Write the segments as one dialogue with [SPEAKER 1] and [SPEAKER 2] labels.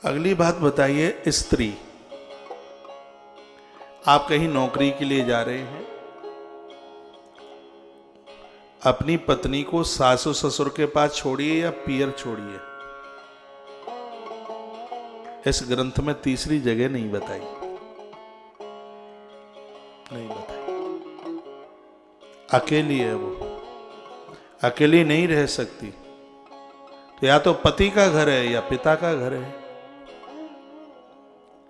[SPEAKER 1] अगली बात बताइए, स्त्री, आप कहीं नौकरी के लिए जा रहे हैं, अपनी पत्नी को सासु ससुर के पास छोड़िए या पियर छोड़िए, इस ग्रंथ में तीसरी जगह नहीं बताई, नहीं बताई। अकेली है वो, अकेली नहीं रह सकती, तो या तो पति का घर है या पिता का घर है।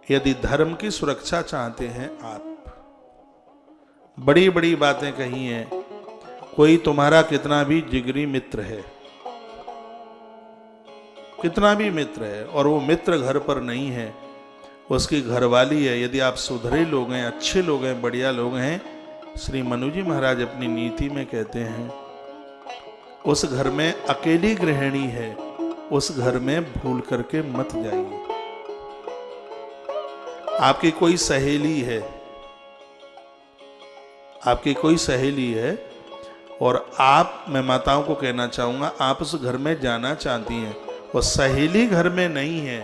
[SPEAKER 1] यदि धर्म की सुरक्षा चाहते हैं आप, बड़ी बड़ी बातें कही हैं, कोई तुम्हारा कितना भी जिगरी मित्र है, कितना भी मित्र है, और वो मित्र घर पर नहीं है, उसकी घरवाली है, यदि आप सुधरे लोग हैं, अच्छे लोग हैं, बढ़िया लोग हैं, श्री मनु जी महाराज अपनी नीति में कहते हैं, उस घर में अकेली गृहिणी है, उस घर में भूल करके मत जाइए। आपकी कोई सहेली है, आपकी कोई सहेली है, और आप, मैं माताओं को कहना चाहूंगा, आप उस घर में जाना चाहती हैं और सहेली घर में नहीं है,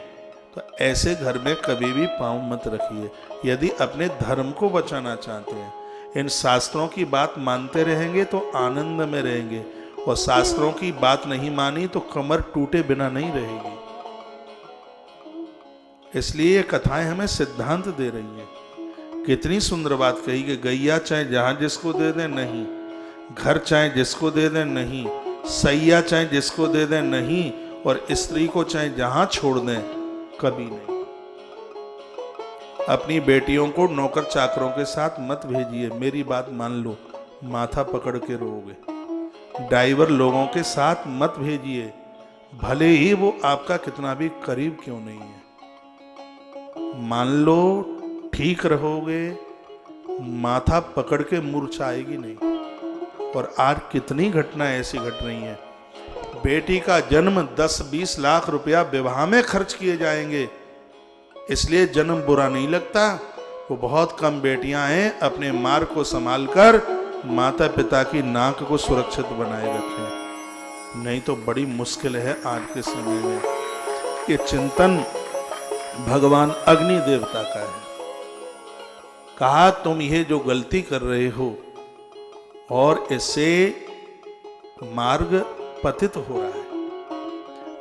[SPEAKER 1] तो ऐसे घर में कभी भी पांव मत रखिए। यदि अपने धर्म को बचाना चाहते हैं, इन शास्त्रों की बात मानते रहेंगे तो आनंद में रहेंगे, और शास्त्रों की बात नहीं मानी तो कमर टूटे बिना नहीं रहेगी। इसलिए ये कथाएं हमें सिद्धांत दे रही हैं। कितनी सुंदर बात कही कि गैया चाहे जहां जिसको दे दें नहीं, घर चाहे जिसको दे दें नहीं, सैया चाहे जिसको दे दें नहीं, और स्त्री को चाहे जहां छोड़ दें कभी नहीं। अपनी बेटियों को नौकर चाकरों के साथ मत भेजिए, मेरी बात मान लो, माथा पकड़ के रोओगे। ड्राइवर लोगों के साथ मत भेजिए, भले ही वो आपका कितना भी करीब क्यों नहीं है। मान लो ठीक रहोगे, माथा पकड़ के मुरझाएगी नहीं। और आज कितनी घटनाएं ऐसी घट रही हैं, बेटी का जन्म 10-20 लाख रुपया विवाह में खर्च किए जाएंगे, इसलिए जन्म बुरा नहीं लगता। वो बहुत कम बेटियां हैं अपने मार्ग को संभाल कर माता पिता की नाक को सुरक्षित बनाए रखें, नहीं तो बड़ी मुश्किल है आज के समय में। ये चिंतन भगवान अग्नि देवता का है। कहा तुम ये जो गलती कर रहे हो और इससे मार्ग पतित हो रहा है,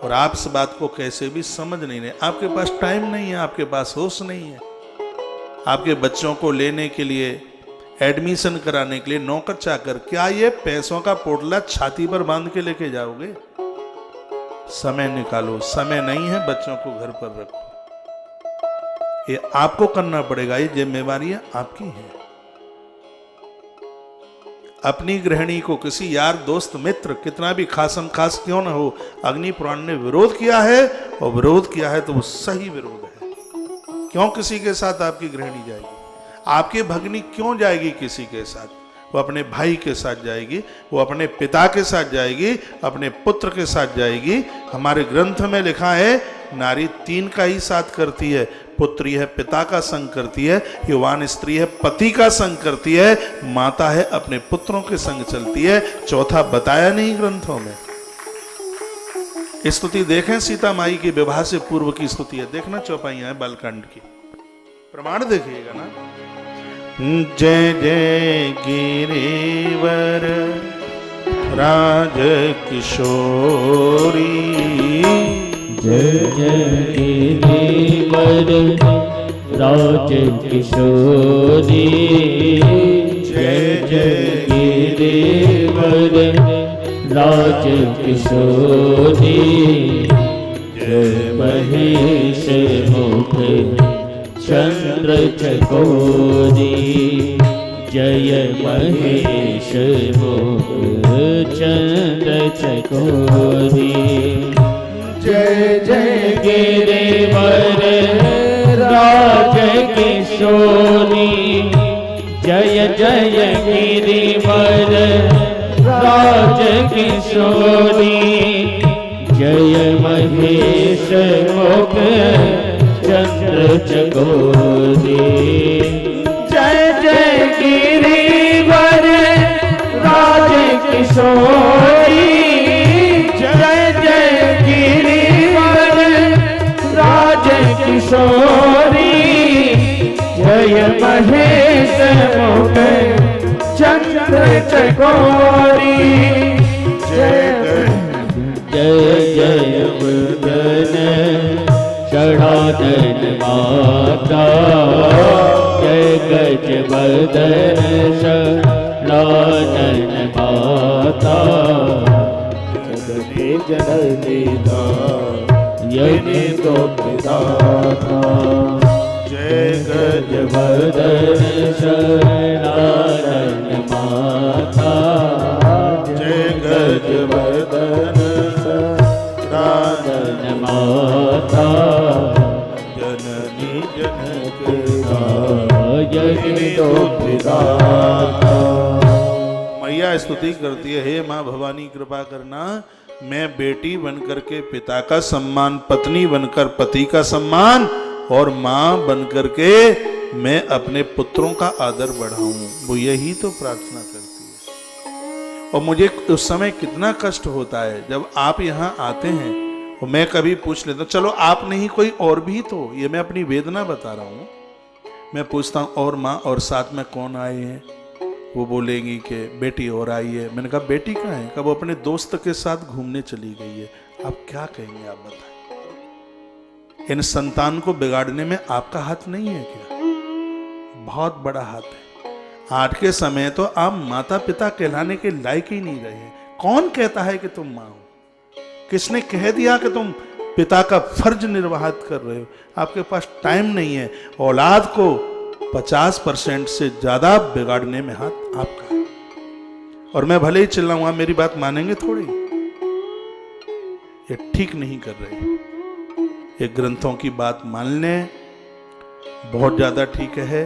[SPEAKER 1] और आप इस बात को कैसे भी समझ नहीं रहे। आपके पास टाइम नहीं है, आपके पास होश नहीं है। आपके बच्चों को लेने के लिए, एडमिशन कराने के लिए नौकर चाकर, क्या ये पैसों का पोटला छाती पर बांध के लेके जाओगे? समय निकालो, समय नहीं है, बच्चों को घर पर रखो। ये आपको करना पड़ेगा, ये जिम्मेवारियां आपकी हैं। अपनी गृहिणी को किसी यार दोस्त मित्र कितना भी खासम खास क्यों ना हो, अग्नि पुराण ने विरोध किया है, और विरोध किया है तो वो सही विरोध है। क्यों किसी के साथ आपकी गृहिणी जाएगी? आपकी भगनी क्यों जाएगी किसी के साथ? वो अपने भाई के साथ जाएगी, वो अपने पिता के साथ जाएगी, अपने पुत्र के साथ जाएगी। हमारे ग्रंथ में लिखा है नारी 3 का ही साथ करती है, पुत्री है पिता का संग करती है, युवान स्त्री है पति का संग करती है, माता है अपने पुत्रों के संग चलती है। चौथा बताया नहीं ग्रंथों में। स्तुति देखें, सीता माई की विवाह से पूर्व की स्तुति है, देखना चौपाइयां है बालकांड की, प्रमाण देखिएगा ना। जय जय गिरिवर राज किशोरी,
[SPEAKER 2] जय जय गिरिवर राज किशोरी, जय जय गिरिवर राज किशोरी, जय महेश मुख चंद्र चकोरी, जय महेश मुख चंद्र चकोरी, जय जय गिरिवर राज किशोरी, जय जय गिरिवर राज किशोरी, जय महेश मुख चंद्र चकोरी, जय जय गिरिवर राज किशोरी, जय जय गिरिवर राज राज किशोरी जय महेश मुख चंद्र चकोरी जय जय वदन षडानन माता जय गज वदन षडानन माता जगते जननी यनि तो पिता जय गज वदन षडानन माता जय गज वदन षडानन माता जननी जनक यनि तो पिता।
[SPEAKER 1] मैया स्तुति करती है, हे माँ भवानी कृपा करना, मैं बेटी बनकर के पिता का सम्मान, पत्नी बनकर पति का सम्मान और माँ बनकर के मैं अपने पुत्रों का आदर बढ़ाऊं। वो यही तो प्रार्थना करती है। और मुझे उस समय कितना कष्ट होता है जब आप यहाँ आते हैं और मैं कभी पूछ लेता हूँ, चलो आप नहीं कोई और भी, तो ये मैं अपनी वेदना बता रहा हूँ। मैं पूछता हूँ और माँ और साथ में कौन आए हैं, वो बोलेंगी कि बेटी और आई है। मैंने कहा बेटी कहाँ है? कब वो अपने दोस्त के साथ घूमने चली गई है। आप क्या कहेंगे, आप बताएं। इन संतान को बिगाड़ने में आपका हाथ नहीं है क्या? बहुत बड़ा हाथ है। आज के समय तो आप माता पिता कहलाने के लायक ही नहीं रहे। कौन कहता है कि तुम माँ हो? किसने कह दिया कि तुम पिता का फर्ज निर्वाहित कर रहे हो? आपके पास टाइम नहीं है। औलाद को 50% से ज्यादा बिगाड़ने में हाथ आपका है। और मैं भले ही चिल्लाऊंगा, मेरी बात मानेंगे थोड़ी? ये ठीक नहीं कर रहे। ये ग्रंथों की बात मान लें, बहुत ज्यादा ठीक है।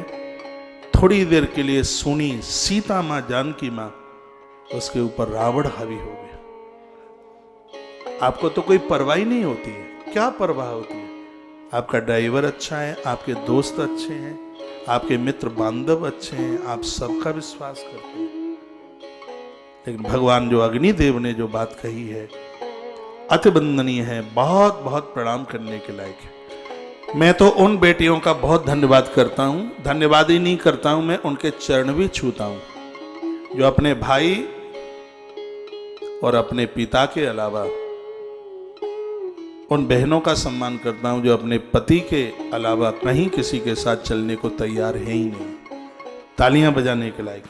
[SPEAKER 1] थोड़ी देर के लिए सुनी सीता मां, जानकी मां, उसके ऊपर रावण हावी हो गया। आपको तो कोई परवाह नहीं होती है। क्या परवाह होती है? आपका ड्राइवर अच्छा है, आपके दोस्त अच्छे हैं, आपके मित्र बांधव अच्छे हैं, आप सबका विश्वास करते हैं। लेकिन भगवान जो अग्निदेव ने जो बात कही है अति वंदनीय है, बहुत बहुत प्रणाम करने के लायक है। मैं तो उन बेटियों का बहुत धन्यवाद करता हूं। धन्यवाद ही नहीं करता हूं, मैं उनके चरण भी छूता हूं, जो अपने भाई और अपने पिता के अलावा उन बहनों का सम्मान करता हूं जो अपने पति के अलावा कहीं किसी के साथ चलने को तैयार है ही नहीं। तालियां बजाने के लायक।